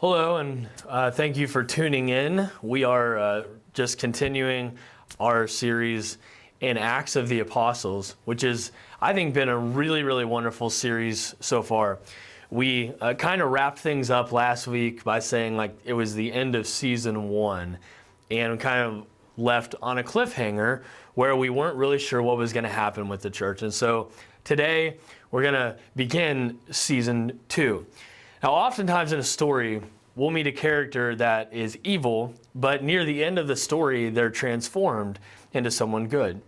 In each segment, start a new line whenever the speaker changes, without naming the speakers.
Hello, and thank you for tuning in. We are just continuing our series in Acts of the Apostles, which has, I think, been a really, really wonderful series so far. We kind of wrapped things up last week by saying like it was the end of season 1 and kind of left on a cliffhanger where we weren't really sure what was going to happen with the church. And so today we're going to begin season 2. Now, oftentimes in a story, we'll meet a character that is evil, but near the end of the story, they're transformed into someone good.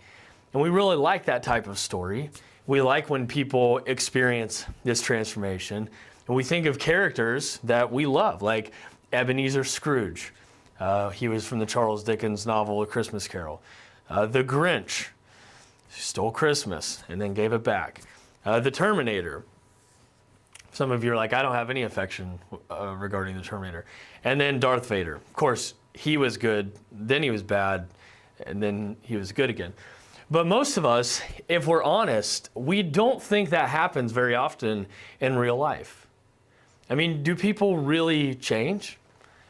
And we really like that type of story. We like when people experience this transformation. And we think of characters that we love, like Ebenezer Scrooge. He was from the Charles Dickens novel, A Christmas Carol. The Grinch stole Christmas and then gave it back. The Terminator. Some of you are like, I don't have any affection regarding the Terminator. And then Darth Vader. Of course, he was good, then he was bad, and then he was good again. But most of us, if we're honest, we don't think that happens very often in real life. I mean, do people really change?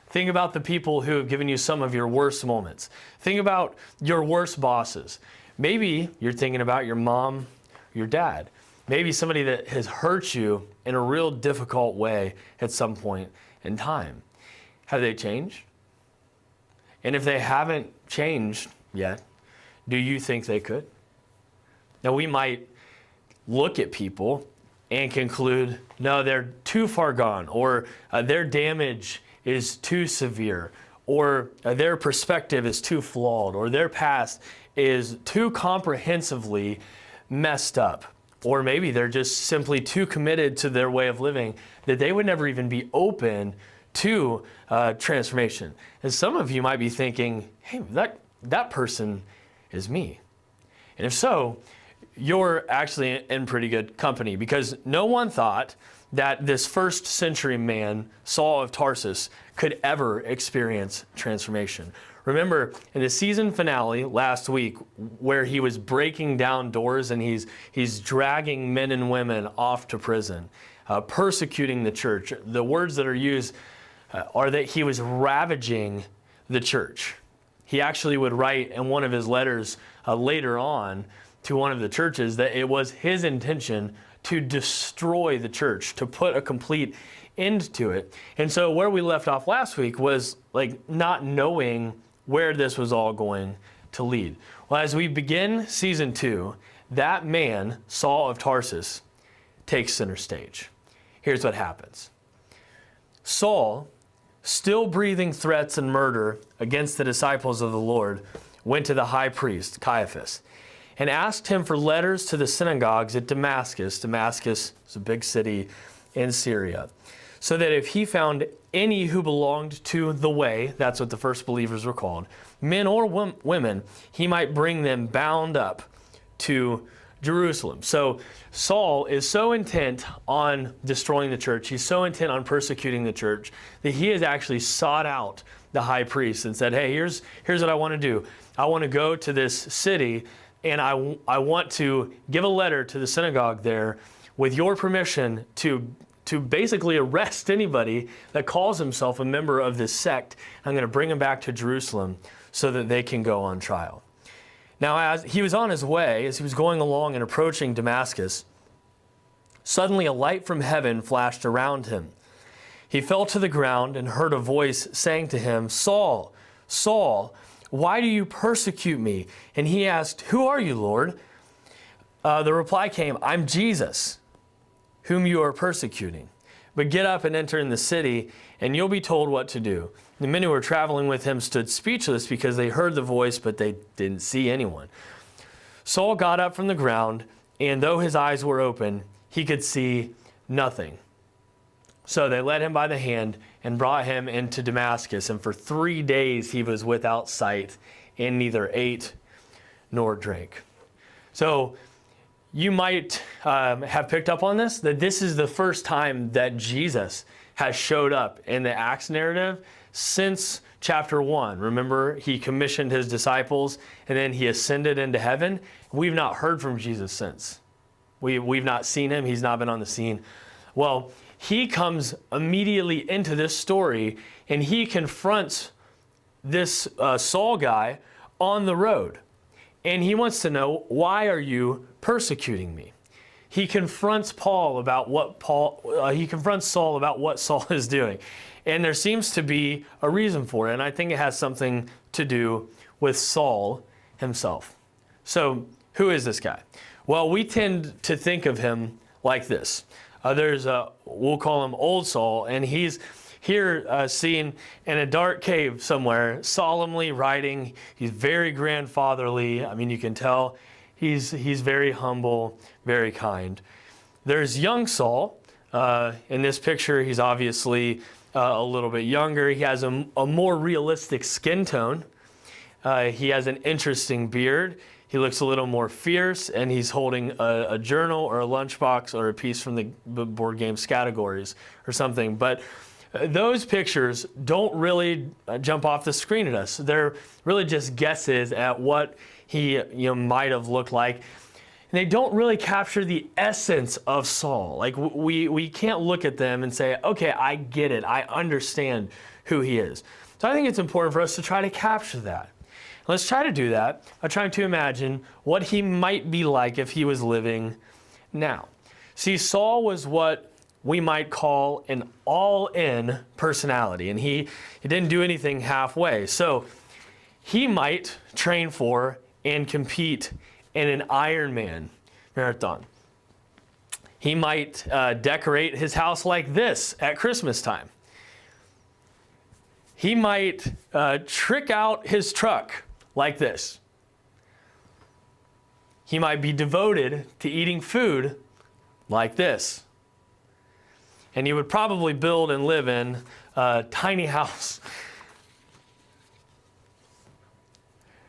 Think about the people who have given you some of your worst moments. Think about your worst bosses. Maybe you're thinking about your mom, your dad. Maybe somebody that has hurt you in a real difficult way at some point in time. Have they changed? And if they haven't changed yet, do you think they could? Now, we might look at people and conclude, no, they're too far gone, or their damage is too severe, or their perspective is too flawed, or their past is too comprehensively messed up. Or maybe they're just simply too committed to their way of living that they would never even be open to transformation. And some of you might be thinking, hey, that person is me. And if so, you're actually in pretty good company, because no one thought that this first century man, Saul of Tarsus, could ever experience transformation. Remember, in the season finale last week, where he was breaking down doors and he's dragging men and women off to prison, persecuting the church. The words that are used are that he was ravaging the church. He actually would write in one of his letters later on to one of the churches that it was his intention to destroy the church, to put a complete end to it. And so where we left off last week was like not knowing where this was all going to lead. Well, as we begin season 2, that man, Saul of Tarsus, takes center stage. Here's what happens. Saul, still breathing threats and murder against the disciples of the Lord, went to the high priest, Caiaphas, and asked him for letters to the synagogues at Damascus. Damascus is a big city in Syria. So that if he found any who belonged to the way, that's what the first believers were called, men or women, he might bring them bound up to Jerusalem. So Saul is so intent on destroying the church, he's so intent on persecuting the church, that he has actually sought out the high priest and said, hey, here's what I want to do. I want to go to this city, and I want to give a letter to the synagogue there with your permission to basically arrest anybody that calls himself a member of this sect. I'm going to bring him back to Jerusalem so that they can go on trial. Now, as he was on his way, as he was going along and approaching Damascus, suddenly a light from heaven flashed around him. He fell to the ground and heard a voice saying to him, Saul, Saul, why do you persecute me? And he asked, who are you, Lord? The reply came, I'm Jesus, whom you are persecuting. But get up and enter in the city, and you'll be told what to do. The men who were traveling with him stood speechless because they heard the voice, but they didn't see anyone. Saul got up from the ground, and though his eyes were open, he could see nothing. So they led him by the hand and brought him into Damascus, and for 3 days he was without sight and neither ate nor drank. So you might have picked up on this, that this is the first time that Jesus has showed up in the Acts narrative since chapter 1. Remember, he commissioned his disciples and then he ascended into heaven. We've not heard from Jesus since. We've not seen him. He's not been on the scene. Well, he comes immediately into this story and he confronts this Saul guy on the road. And he wants to know, why are you persecuting me? He confronts Saul about what Saul is doing. And there seems to be a reason for it. And I think it has something to do with Saul himself. So who is this guy? Well, we tend to think of him like this. We'll call him Old Saul, and he's here seen in a dark cave somewhere, solemnly writing. He's very grandfatherly. I mean, you can tell he's very humble, very kind. There's young Saul. In this picture, he's obviously a little bit younger. He has a more realistic skin tone. He has an interesting beard. He looks a little more fierce, and he's holding a journal or a lunchbox or a piece from the board games categories or something. But those pictures don't really jump off the screen at us. They're really just guesses at what he might have looked like. And they don't really capture the essence of Saul. Like we can't look at them and say, okay, I get it. I understand who he is. So I think it's important for us to try to capture that. Let's try to do that by trying to imagine what he might be like if he was living now. See, Saul was what we might call an all-in personality, and he didn't do anything halfway. So he might train for and compete in an Ironman marathon. He might decorate his house like this at Christmas time. He might trick out his truck like this. He might be devoted to eating food like this. And he would probably build and live in a tiny house.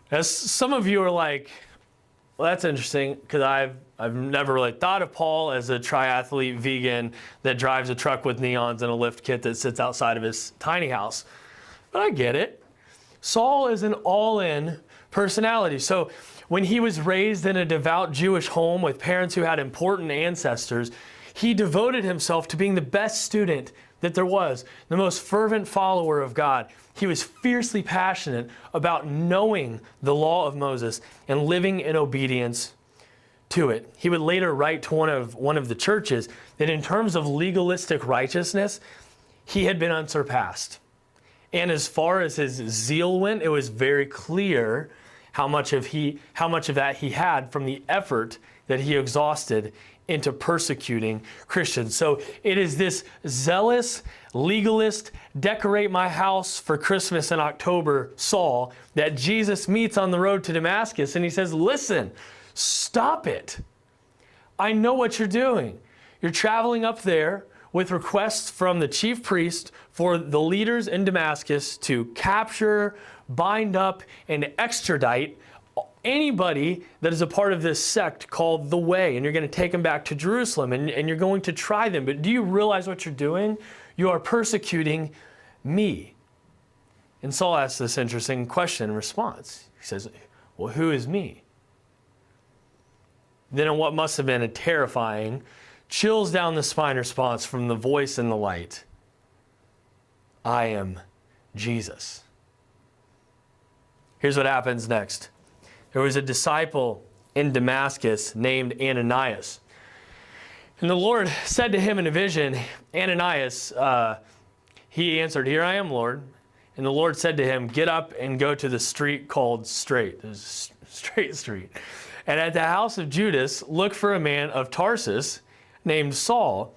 As some of you are like, well, that's interesting, because I've never really thought of Paul as a triathlete vegan that drives a truck with neons and a lift kit that sits outside of his tiny house. But I get it. Saul is an all-in personality. So when he was raised in a devout Jewish home with parents who had important ancestors, he devoted himself to being the best student that there was, the most fervent follower of God. He was fiercely passionate about knowing the law of Moses and living in obedience to it. He would later write to one of the churches that in terms of legalistic righteousness, he had been unsurpassed. And as far as his zeal went, it was very clear how much of that he had from the effort that he exhausted into persecuting Christians. So it is this zealous, legalist, decorate my house for Christmas in October Saul that Jesus meets on the road to Damascus, and he says, listen, stop it. I know what you're doing. You're traveling up there with requests from the chief priest for the leaders in Damascus to capture, bind up, and extradite anybody that is a part of this sect called the Way. And you're going to take them back to Jerusalem, and you're going to try them. But do you realize what you're doing? You are persecuting me. And Saul asks this interesting question in response. He says, well, who is me? Then in what must have been a terrifying, chills down the spine response from the voice in the light, I am Jesus. Here's what happens next. There was a disciple in Damascus named Ananias. And the Lord said to him in a vision, Ananias, he answered, here I am, Lord. And the Lord said to him, get up and go to the street called Straight. There's Straight Street. And at the house of Judas, look for a man of Tarsus named Saul.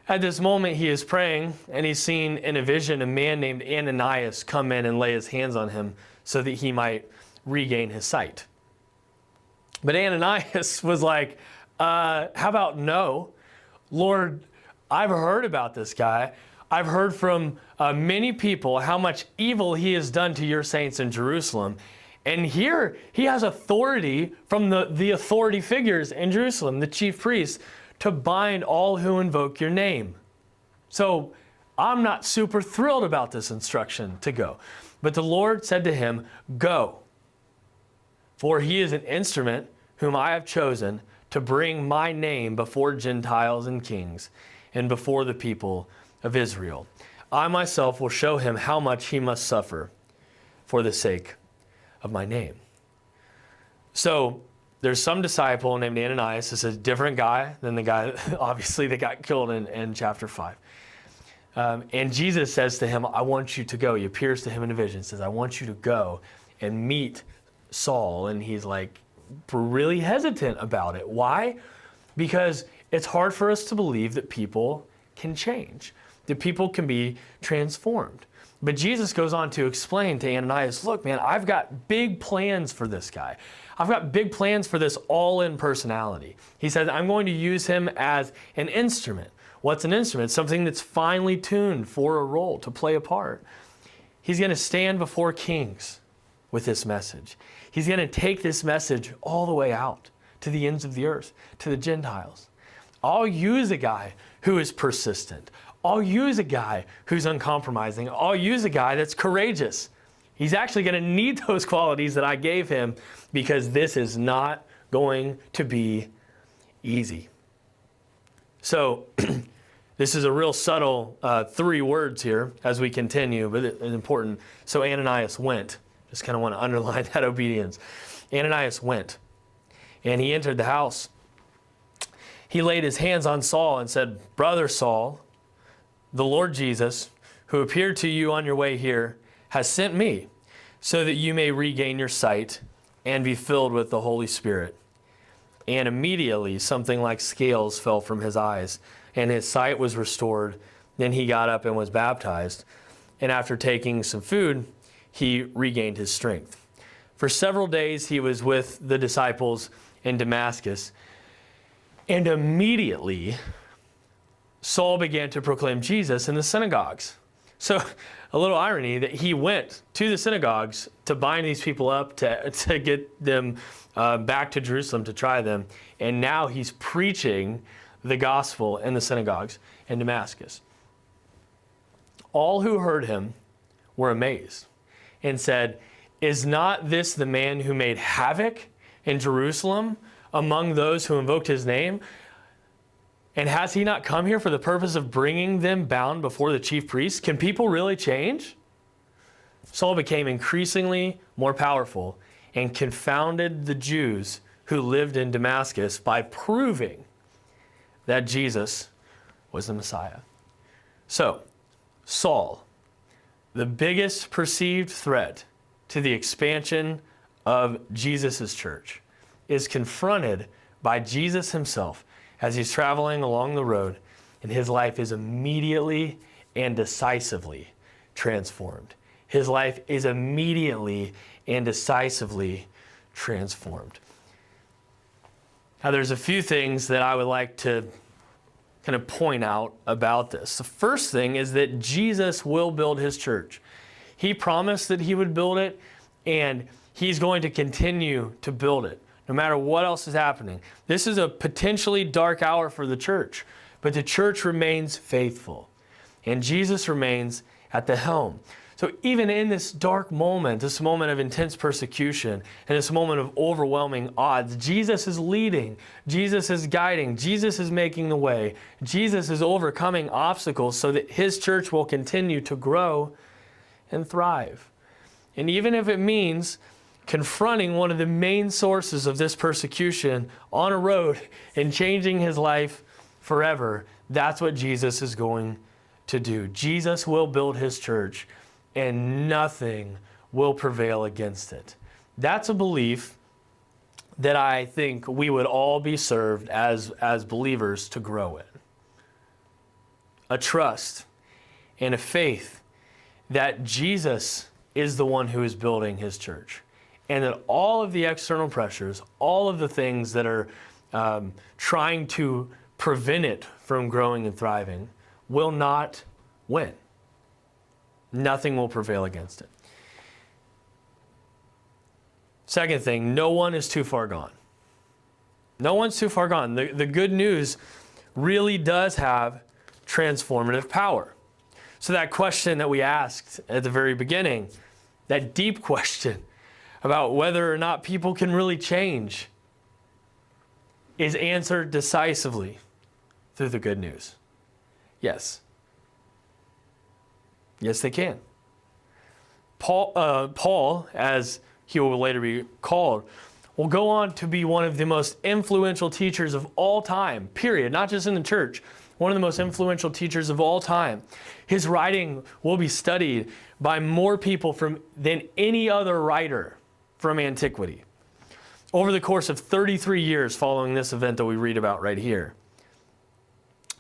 At this moment he is praying, and he's seen in a vision a man named Ananias come in and lay his hands on him so that he might regain his sight. But Ananias was like, how about no? Lord, I've heard about this guy. I've heard from many people how much evil he has done to your saints in Jerusalem. And here he has authority from the authority figures in Jerusalem, the chief priests, to bind all who invoke your name. So I'm not super thrilled about this instruction to go. But the Lord said to him, go, for he is an instrument whom I have chosen to bring my name before Gentiles and kings, and before the people of Israel. I myself will show him how much he must suffer for the sake of my name. So there's some disciple named Ananias. This is a different guy than the guy, obviously, that got killed in chapter 5. And Jesus says to him, I want you to go. He appears to him in a vision, says, I want you to go and meet Saul. And he's like really hesitant about it. Why? Because it's hard for us to believe that people can change, that people can be transformed. But Jesus goes on to explain to Ananias, look, man, I've got big plans for this guy. I've got big plans for this all-in personality. He says, I'm going to use him as an instrument. What's an instrument? Something that's finely tuned for a role, to play a part. He's going to stand before kings with this message. He's going to take this message all the way out to the ends of the earth, to the Gentiles. I'll use a guy who is persistent. I'll use a guy who's uncompromising. I'll use a guy that's courageous. He's actually going to need those qualities that I gave him, because this is not going to be easy. So this is a real subtle 3 words here as we continue, but it's important. So Ananias went. Just kind of want to underline that obedience. Ananias went, and he entered the house. He laid his hands on Saul and said, Brother Saul, the Lord Jesus, who appeared to you on your way here, has sent me so that you may regain your sight and be filled with the Holy Spirit. And immediately something like scales fell from his eyes, and his sight was restored. Then he got up and was baptized. And after taking some food, he regained his strength. For several days he was with the disciples in Damascus. And immediately Saul began to proclaim Jesus in the synagogues. So a little irony that he went to the synagogues to bind these people up, to get them back to Jerusalem to try them. And now he's preaching the gospel in the synagogues in Damascus. All who heard him were amazed and said, Is not this the man who made havoc in Jerusalem among those who invoked his name? And has he not come here for the purpose of bringing them bound before the chief priests? Can people really change? Saul became increasingly more powerful and confounded the Jews who lived in Damascus by proving that Jesus was the Messiah. So, Saul, the biggest perceived threat to the expansion of Jesus' church, is confronted by Jesus himself as he's traveling along the road, and his life is immediately and decisively transformed. His life is immediately and decisively transformed. Now, there's a few things that I would like to kind of point out about this. The first thing is that Jesus will build his church. He promised that he would build it, and he's going to continue to build it, no matter what else is happening. This is a potentially dark hour for the church, but the church remains faithful, and Jesus remains at the helm. So even in this dark moment, this moment of intense persecution, and this moment of overwhelming odds, Jesus is leading, Jesus is guiding, Jesus is making the way, Jesus is overcoming obstacles so that his church will continue to grow and thrive. And even if it means confronting one of the main sources of this persecution on a road and changing his life forever, that's what Jesus is going to do. Jesus will build his church, and nothing will prevail against it. That's a belief that I think we would all be served as believers to grow in. A trust and a faith that Jesus is the one who is building his church, and that all of the external pressures, all of the things that are trying to prevent it from growing and thriving will not win. Nothing will prevail against it. Second thing, no one is too far gone. No one's too far gone. The good news really does have transformative power. So that question that we asked at the very beginning, that deep question about whether or not people can really change, is answered decisively through the good news. Yes. Yes, they can. Paul, as he will later be called, will go on to be one of the most influential teachers of all time, period, not just in the church, one of the most influential teachers of all time. His writing will be studied by more people than any other writer from antiquity over the course of 33 years following this event that we read about right here.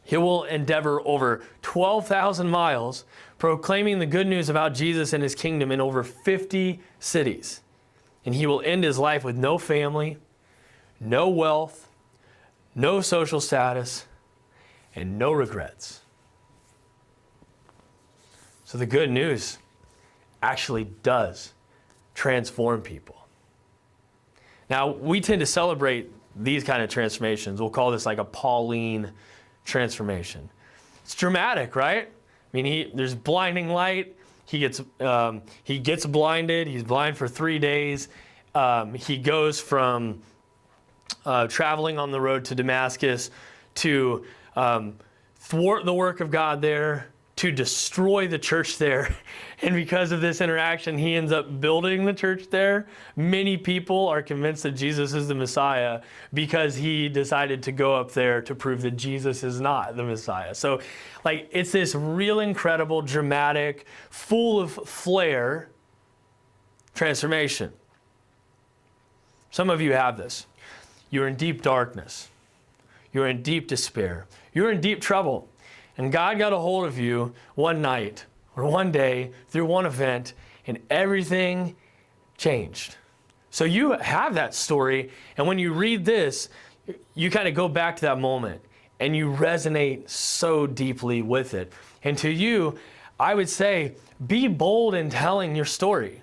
He will endeavor over 12,000 miles proclaiming the good news about Jesus and his kingdom in over 50 cities. And he will end his life with no family, no wealth, no social status, and no regrets. So the good news actually does transform people. Now, we tend to celebrate these kind of transformations. We'll call this like a Pauline transformation. It's dramatic, right? I mean, there's blinding light. He gets blinded. He's blind for 3 days. He goes from traveling on the road to Damascus to thwart the work of God there, to destroy the church there. And because of this interaction, he ends up building the church there. Many people are convinced that Jesus is the Messiah because he decided to go up there to prove that Jesus is not the Messiah. So, it's this real incredible, dramatic, full of flair transformation. Some of you have this. You're in deep darkness. You're in deep despair. You're in deep trouble. And God got a hold of you one night or one day through one event, and everything changed. So you have that story, and when you read this, you kind of go back to that moment, and you resonate so deeply with it. And to you, I would say, be bold in telling your story.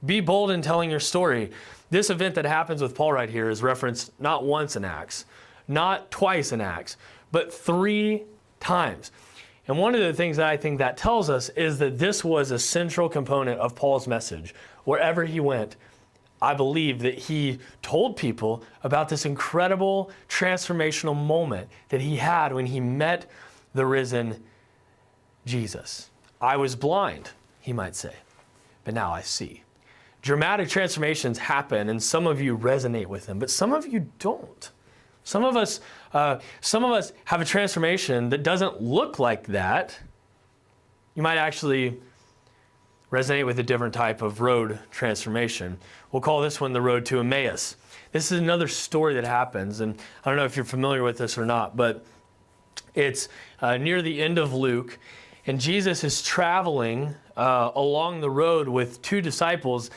Be bold in telling your story. This event that happens with Paul right here is referenced not once in Acts, not twice in Acts, but 3 times. And one of the things that I think that tells us is that this was a central component of Paul's message. Wherever he went, I believe that he told people about this incredible transformational moment that he had when he met the risen Jesus. I was blind, he might say, but now I see. Dramatic transformations happen, and some of you resonate with them, but some of you don't. Some of us have a transformation that doesn't look like that. You might actually resonate with a different type of road transformation. We'll call this one the road to Emmaus. This is another story that happens, and I don't know if you're familiar with this or not, but it's near the end of Luke, and Jesus is traveling along the road with 2 disciples,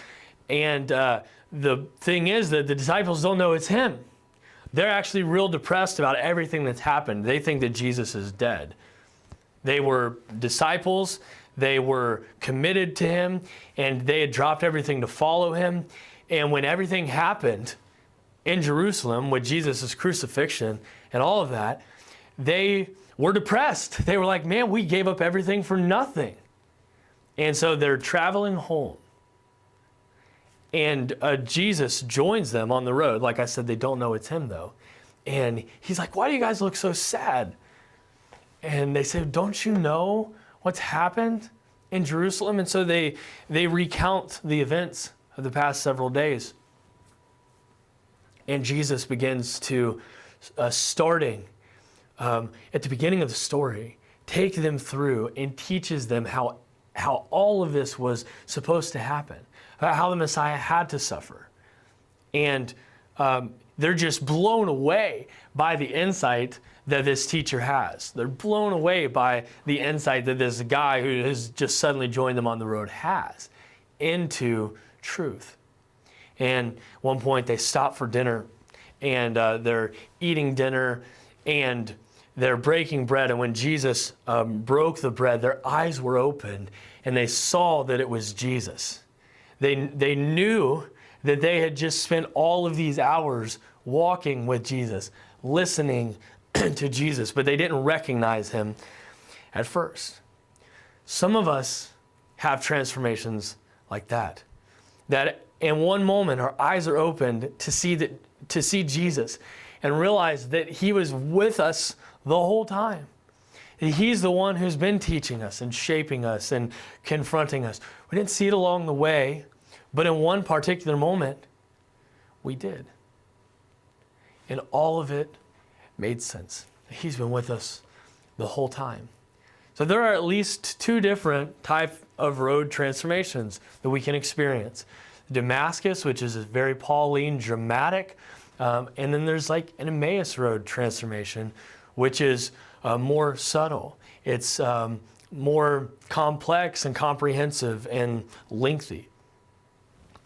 and the thing is that the disciples don't know it's him. They're actually real depressed about everything that's happened. They think that Jesus is dead. They were disciples. They were committed to him, and they had dropped everything to follow him. And when everything happened in Jerusalem with Jesus' crucifixion and all of that, they were depressed. They were like, man, we gave up everything for nothing. And so they're traveling home. And Jesus joins them on the road. Like I said, they don't know it's him, though. And he's like, why do you guys look so sad? And they say, don't you know what's happened in Jerusalem? And so they recount the events of the past several days. And Jesus begins to, starting at the beginning of the story, take them through and teaches them how all of this was supposed to happen. How the Messiah had to suffer. And they're just blown away by the insight that this teacher has. They're blown away by the insight that this guy who has just suddenly joined them on the road has into truth. And at one point they stop for dinner, and they're eating dinner, and they're breaking bread. And when Jesus broke the bread, their eyes were opened, and they saw that it was Jesus. They knew that they had just spent all of these hours walking with Jesus, listening to Jesus, but they didn't recognize him at first. Some of us have transformations like that. That in one moment our eyes are opened to see Jesus and realize that he was with us the whole time. He's the one who's been teaching us and shaping us and confronting us. We didn't see it along the way, but in one particular moment, we did. And all of it made sense. He's been with us the whole time. So there are at least two different types of road transformations that we can experience. Damascus, which is very Pauline, dramatic, and then there's like an Emmaus road transformation, which is more subtle. It's more complex and comprehensive and lengthy.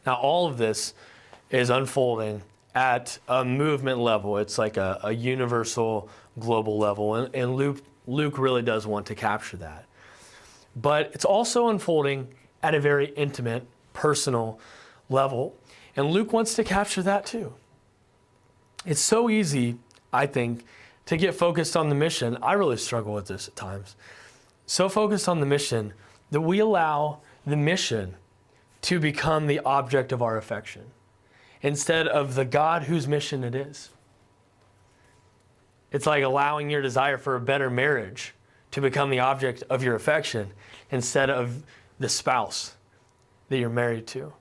Now, all of this is unfolding at a movement level. It's like a universal global level, and Luke really does want to capture that. But it's also unfolding at a very intimate, personal level, and Luke wants to capture that too. It's so easy, I think, to get focused on the mission. I really struggle with this at times. So focused on the mission that we allow the mission to become the object of our affection instead of the God whose mission it is. It's like allowing your desire for a better marriage to become the object of your affection instead of the spouse that you're married to.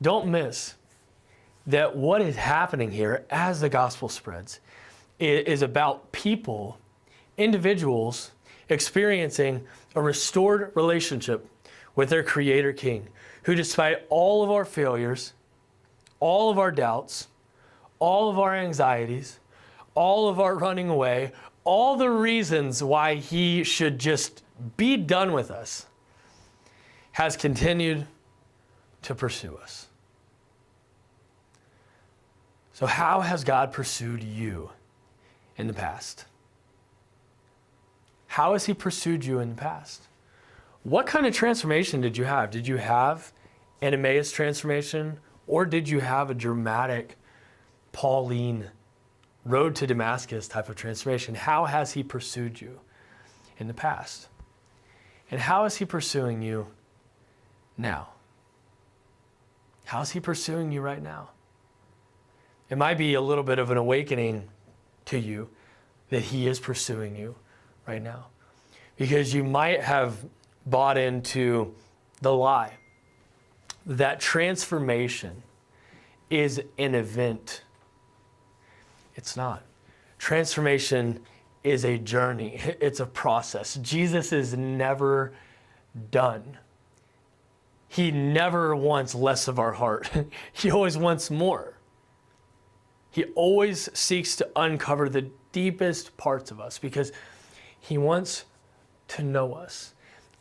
Don't miss that what is happening here as the gospel spreads is about people, individuals, experiencing a restored relationship with their Creator King, who despite all of our failures, all of our doubts, all of our anxieties, all of our running away, all the reasons why He should just be done with us, has continued to pursue us. So how has God pursued you in the past? How has He pursued you in the past? What kind of transformation did you have? Did you have an Emmaus transformation, or did you have a dramatic Pauline road to Damascus type of transformation? How has He pursued you in the past? And how is He pursuing you now? How is He pursuing you right now? It might be a little bit of an awakening to you that He is pursuing you right now, because you might have bought into the lie that transformation is an event. It's not. Transformation is a journey. It's a process. Jesus is never done. He never wants less of our heart. He always wants more. He always seeks to uncover the deepest parts of us because He wants to know us,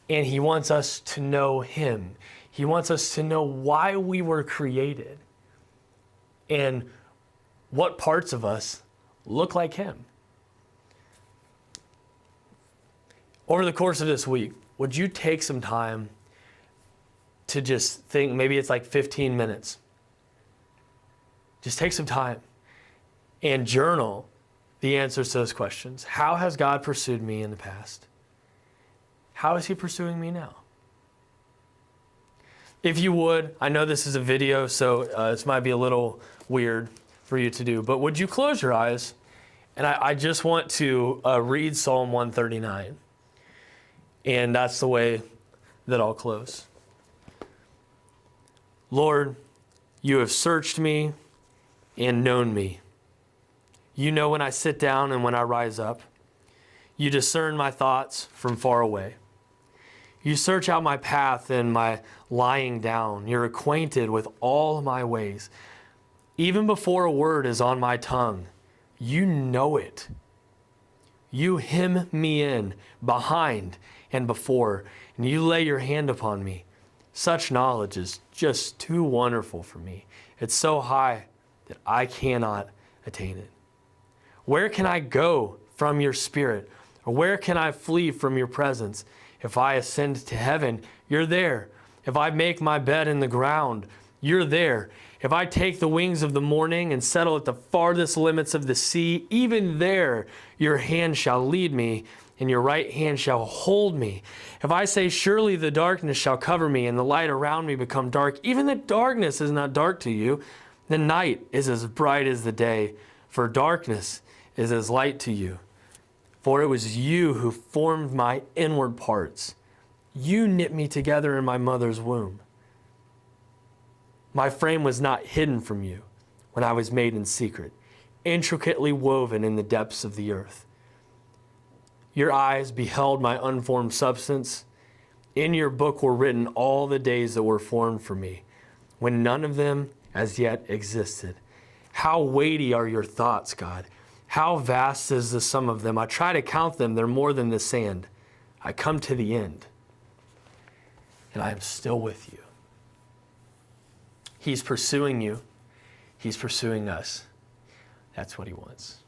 and He wants us to know Him. He wants us to know why we were created and what parts of us look like Him. Over the course of this week, would you take some time to just think, maybe it's like 15 minutes. Just take some time and journal the answers to those questions. How has God pursued me in the past? How is He pursuing me now? If you would, I know this is a video, so this might be a little weird for you to do, but would you close your eyes? And I just want to read Psalm 139. And that's the way that I'll close. Lord, You have searched me and known me. You know when I sit down and when I rise up. You discern my thoughts from far away. You search out my path and my lying down. You're acquainted with all my ways. Even before a word is on my tongue, You know it. You hem me in, behind and before, and You lay Your hand upon me. Such knowledge is just too wonderful for me. It's so high that I cannot attain it. Where can I go from Your Spirit? Or where can I flee from Your presence? If I ascend to heaven, You're there. If I make my bed in the ground, You're there. If I take the wings of the morning and settle at the farthest limits of the sea, even there Your hand shall lead me, and Your right hand shall hold me. If I say, surely the darkness shall cover me, and the light around me become dark, even the darkness is not dark to You. The night is as bright as the day, for darkness is as light to You. For it was you who formed my inward parts. You knit me together in my mother's womb. My frame was not hidden from you when I was made in secret, intricately woven in the depths of the earth. Your eyes beheld my unformed substance. In your book were written all the days that were formed for me, when none of them as yet existed. How weighty are your thoughts, God! How vast is the sum of them! I try to count them, they're more than the sand. I come to the end, and I am still with you. He's pursuing you. He's pursuing us. That's what he wants.